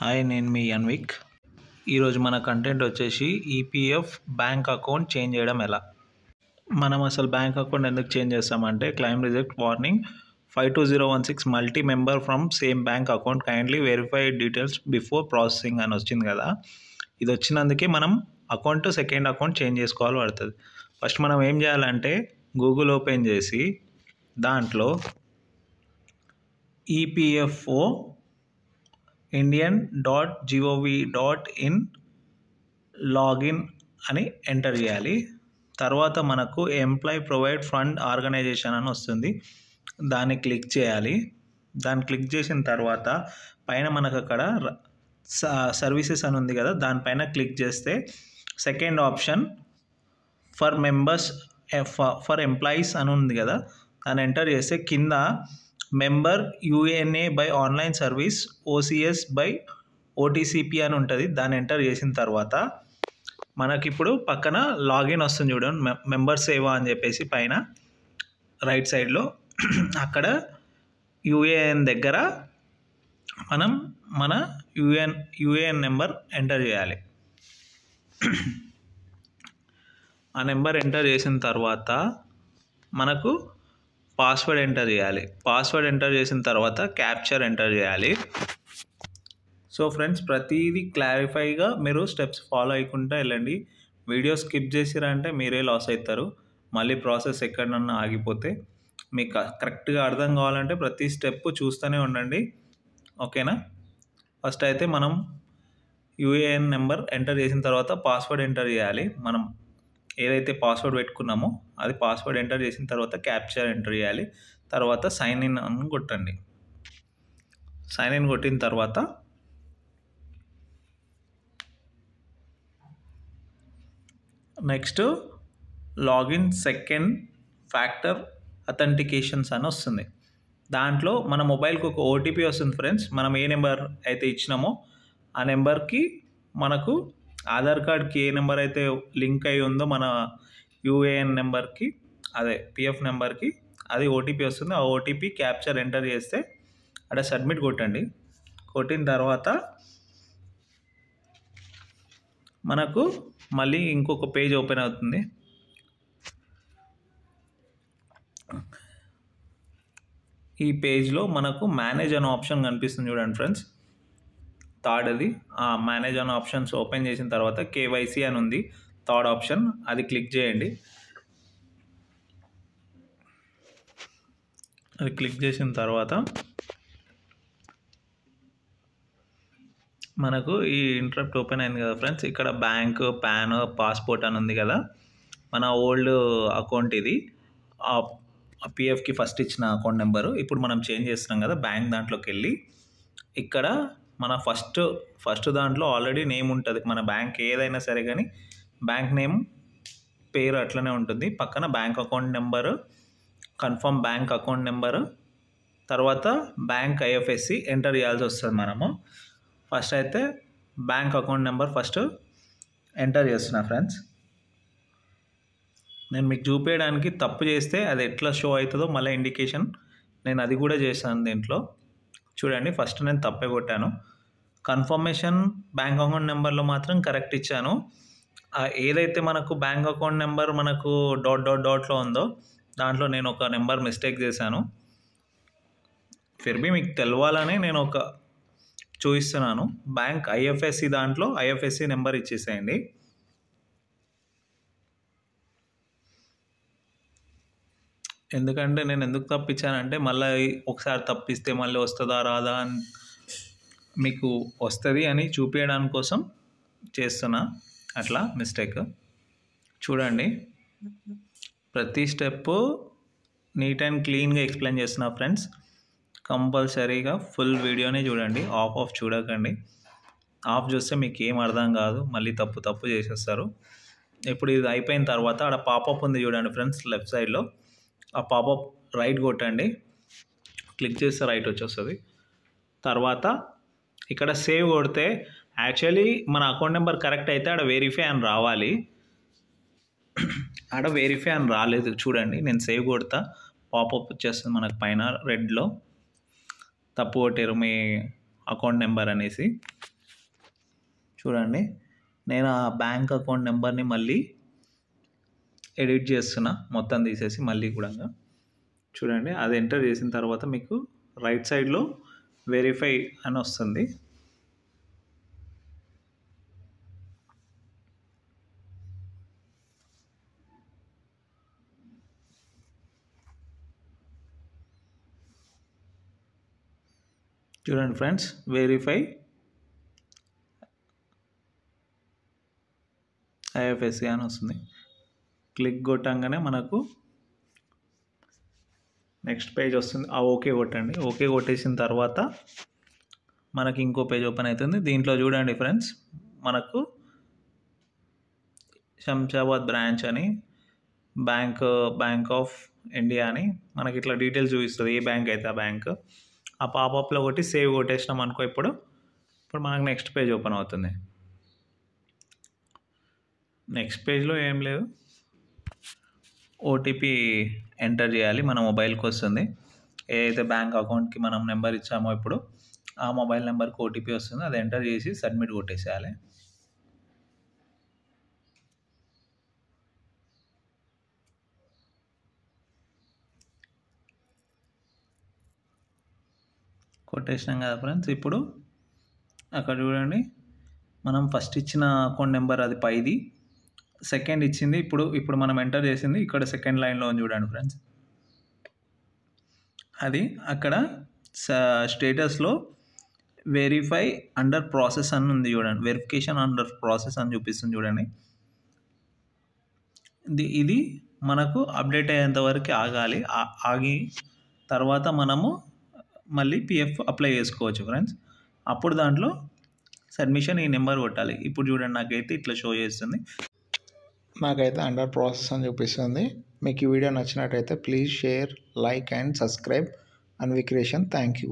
Hi, నేను మీ అన్విక్. ఈరోజు మన కంటెంట్ వచ్చేసి ఈపీఎఫ్ బ్యాంక్ అకౌంట్ చేంజ్ చేయడం ఎలా. మనం అసలు బ్యాంక్ అకౌంట్ ఎందుకు చేంజ్ చేస్తామంటే claim reject warning 52016 multi member from same bank account kindly verify details before processing అని వచ్చింది కదా. ఇది వచ్చినందుకే మనం అకౌంట్ సెకండ్ అకౌంట్ చేంజ్ చేసుకోవాలి పడుతుంది. ఫస్ట్ మనం ఏం చేయాలంటే గూగుల్ ఓపెన్ చేసి దాంట్లో ఈపీఎఫ్ఓ indian.gov.in లాగిన్ అని ఎంటర్ చేయాలి. తర్వాత మనకు ఎంప్లాయ్ ప్రొవైడ్ ఫండ్ ఆర్గనైజేషన్ అని వస్తుంది, దాన్ని క్లిక్ చేయాలి. దాన్ని క్లిక్ చేసిన తర్వాత పైన మనకు అక్కడ సర్వీసెస్ అని ఉంది కదా, దానిపైన క్లిక్ చేస్తే second option for members for employees అని ఉంది కదా, దాన్ని ఎంటర్ చేస్తే కింద member UAN by online service OCS by OTCP అని ఉంటుంది. దాన్ని ఎంటర్ చేసిన తర్వాత మనకి ఇప్పుడు పక్కన లాగిన్ వస్తుంది చూడండి, మెంబర్ సేవ అని చెప్పేసి పైన రైట్ సైడ్లో. అక్కడ యూఏఎన్ దగ్గర మనం మన యూఏఎన్ నెంబర్ ఎంటర్ చేయాలి. ఆ నెంబర్ ఎంటర్ చేసిన తర్వాత మనకు పాస్వర్డ్ ఎంటర్ చేయాలి. పాస్వర్డ్ ఎంటర్ చేసిన తర్వాత క్యాప్చర్ ఎంటర్ చేయాలి. సో ఫ్రెండ్స్, ప్రతిదీ క్లారిఫైగా మీరు స్టెప్స్ ఫాలో అయ్యకుండా వెళ్ళండి. వీడియో స్కిప్ చేసిరంటే మీరే లాస్ అవుతారు. మళ్ళీ ప్రాసెస్ ఎక్కడన్నా ఆగిపోతే మీకు కరెక్ట్గా అర్థం కావాలంటే ప్రతి స్టెప్ చూస్తూనే ఉండండి, ఓకేనా. ఫస్ట్ అయితే మనం యూఏఎన్ నెంబర్ ఎంటర్ చేసిన తర్వాత పాస్వర్డ్ ఎంటర్ చేయాలి. మనం ఏదైతే పాస్వర్డ్ పెట్టుకున్నామో అది పాస్వర్డ్ ఎంటర్ చేసిన తర్వాత క్యాప్చర్ ఎంటర్ చేయాలి. తర్వాత సైన్ ఇన్ అని కొట్టండి. సైన్ ఇన్ కొట్టిన తర్వాత next login second factor authentications అని వస్తుంది. దాంట్లో మన మొబైల్కి ఒక ఓటీపీ వస్తుంది ఫ్రెండ్స్. మనం ఏ నెంబర్ అయితే ఇచ్చినామో ఆ నెంబర్కి మనకు ఆధార్ కార్డ్కి ఏ నెంబర్ అయితే లింక్ అయి ఉందో మన యూఏఎన్ నెంబర్కి, అదే పిఎఫ్ నెంబర్కి, అది ఓటీపీ వస్తుంది. ఆ ఓటీపీ క్యాప్చర్ ఎంటర్ చేస్తే అక్కడ సబ్మిట్ కొట్టండి. కొట్టిన తర్వాత మనకు మళ్ళీ ఇంకొక పేజ్ ఓపెన్ అవుతుంది. ఈ పేజ్లో మనకు మేనేజ్ అనే ఆప్షన్ కనిపిస్తుంది చూడండి ఫ్రెండ్స్, థర్డ్ అది. మేనేజ్ అనే ఆప్షన్స్ ఓపెన్ చేసిన తర్వాత కేవైసీ అని ఉంది థర్డ్ ఆప్షన్, అది క్లిక్ చేయండి. అది క్లిక్ చేసిన తర్వాత మనకు ఈ ఇంటరప్ట్ ఓపెన్ అయింది కదా ఫ్రెండ్స్. ఇక్కడ బ్యాంక్, పాన్, పాస్పోర్ట్ అని ఉంది కదా, మన ఓల్డ్ అకౌంట్ ఇది. పిఎఫ్కి ఫస్ట్ ఇచ్చిన అకౌంట్ నెంబరు ఇప్పుడు మనం చేంజ్ చేస్తున్నాం కదా బ్యాంక్ దాంట్లోకి వెళ్ళి, ఇక్కడ మన ఫస్ట్ దాంట్లో ఆల్రెడీ నేమ్ ఉంటుంది. మన బ్యాంక్ ఏదైనా సరే కానీ బ్యాంక్ నేమ్ పేరు అట్లనే ఉంటుంది. పక్కన bank account number, confirm bank account number, తర్వాత బ్యాంక్ ఐఎఫ్ఎస్సి ఎంటర్ చేయాల్సి వస్తుంది మనము. ఫస్ట్ అయితే bank account number first enter చేస్తున్నా ఫ్రెండ్స్. నేను మీకు చూపించడానికి తప్పు చేస్తే అది ఎట్లా షో అవుతుందో మళ్ళీ ఇండికేషన్ నేను అది కూడా చేశాను దీంట్లో. చూడండి, ఫస్ట్ నేను తప్పే కొట్టాను. కన్ఫర్మేషన్ బ్యాంక్ అకౌంట్ నెంబర్లో మాత్రం కరెక్ట్ ఇచ్చాను. ఏదైతే మనకు బ్యాంక్ అకౌంట్ నెంబర్ మనకు డాట్లో ఉందో దాంట్లో నేను ఒక నెంబర్ మిస్టేక్ చేశాను. ఫిర్బీ మీకు తెలవాలని నేను ఒక చూపిస్తున్నాను. బ్యాంక్ ఐఎఫ్ఎస్సి దాంట్లో ఐఎఫ్ఎస్సి నెంబర్ ఇచ్చేసేయండి. ఎందుకంటే నేను ఎందుకు తప్పించానంటే మళ్ళీ ఒకసారి తప్పిస్తే మళ్ళీ వస్తుందా రాదా అని మీకు వస్తుంది అని చూపించడానికి కోసం చేస్తున్నా అట్లా మిస్టేక్. చూడండి, ప్రతి స్టెప్ నీట్ అండ్ క్లీన్గా ఎక్స్ప్లెయిన్ చేస్తున్నా ఫ్రెండ్స్. కంపల్సరీగా ఫుల్ వీడియోనే చూడండి, ఆఫ్ చూడకండి. ఆఫ్ చూస్తే మీకు ఏం అర్థం కాదు, మళ్ళీ తప్పు చేసేస్తారు. ఇప్పుడు ఇది అయిపోయిన తర్వాత అక్కడ పాపప్ ఉంది చూడండి ఫ్రెండ్స్, లెఫ్ట్ సైడ్లో. ఆ పాపప్ రైట్ కొట్టండి, క్లిక్ చేస్తే రైట్ వచ్చేస్తుంది. తర్వాత ఇక్కడ సేవ్ కొడితే యాక్చువల్లీ మన అకౌంట్ నెంబర్ కరెక్ట్ అయితే ఆడ వెరిఫై అని రావాలి. ఆడ వెరిఫై అని రాలేదు. చూడండి, నేను సేవ్ కొడతా, పాపప్ వచ్చేస్తుంది మనకు పైన రెడ్లో, తప్పు కొట్టారు మీ అకౌంట్ నెంబర్ అనేసి. చూడండి, నేను ఆ బ్యాంక్ అకౌంట్ నెంబర్ని మళ్ళీ ఎడిట్ చేస్తున్నా, మొత్తం తీసేసి మళ్ళీ కూడా. చూడండి, అది ఎంటర్ చేసిన తర్వాత మీకు రైట్ సైడ్లో వెరిఫై అని వస్తుంది. చూడండి ఫ్రెండ్స్, వెరిఫై ఐఎఫ్ఎస్సి అని వస్తుంది. క్లిక్ కొట్టంగానే మనకు నెక్స్ట్ పేజ్ వస్తుంది. ఆ ఓకే కొట్టండి. ఓకే కొట్టేసిన తర్వాత మనకి ఇంకో పేజ్ ఓపెన్ అవుతుంది. దీంట్లో చూడండి ఫ్రెండ్స్, మనకు శంషాబాద్ బ్రాంచ్ అని, బ్యాంక్ ఆఫ్ ఇండియా అని మనకి ఇట్లా డీటెయిల్స్ చూపిస్తుంది. ఏ బ్యాంక్ అయితే ఆ బ్యాంక్. ఆ పాపప్లో కొట్టి సేవ్ కొట్టేసినాం అనుకో. ఇప్పుడు మనకు నెక్స్ట్ పేజ్ ఓపెన్ అవుతుంది. నెక్స్ట్ పేజ్లో ఏం లేదు, ఓటీపీ ఎంటర్ చేయాలి, మన మొబైల్కి వస్తుంది. ఏదైతే బ్యాంక్ అకౌంట్కి మనం నెంబర్ ఇచ్చామో ఇప్పుడు ఆ మొబైల్ నెంబర్కి ఓటీపీ వస్తుంది. అది ఎంటర్ చేసి సబ్మిట్ కొట్టేసేయాలి. కొట్టేసినాం కదా ఫ్రెండ్స్. ఇప్పుడు అక్కడ చూడండి, మనం ఫస్ట్ ఇచ్చిన అకౌంట్ నెంబర్ అది పైది, సెకండ్ ఇచ్చింది ఇప్పుడు మనం ఎంటర్ చేసింది ఇక్కడ సెకండ్ లైన్లో ఉంది చూడండి ఫ్రెండ్స్. అది అక్కడ స్టేటస్లో వెరిఫై అండర్ ప్రాసెస్ అని ఉంది చూడండి. వెరిఫికేషన్ అండర్ ప్రాసెస్ అని చూపిస్తుంది చూడండి. ఇది మనకు అప్డేట్ అయ్యేంత వరకు ఆగాలి. ఆగి తర్వాత మనము మళ్ళీ పిఎఫ్ అప్లై చేసుకోవచ్చు ఫ్రెండ్స్. అప్పుడు దాంట్లో సబ్మిషన్ ఈ నెంబర్ కొట్టాలి. ఇప్పుడు చూడండి, నాకైతే ఇట్లా షో చేస్తుంది. నాకైతే అండర్ ప్రాసెస్ అని చూపిస్తుంది. మీకు ఈ వీడియో నచ్చినట్టయితే please share, like and subscribe Anvi creation. Thank you.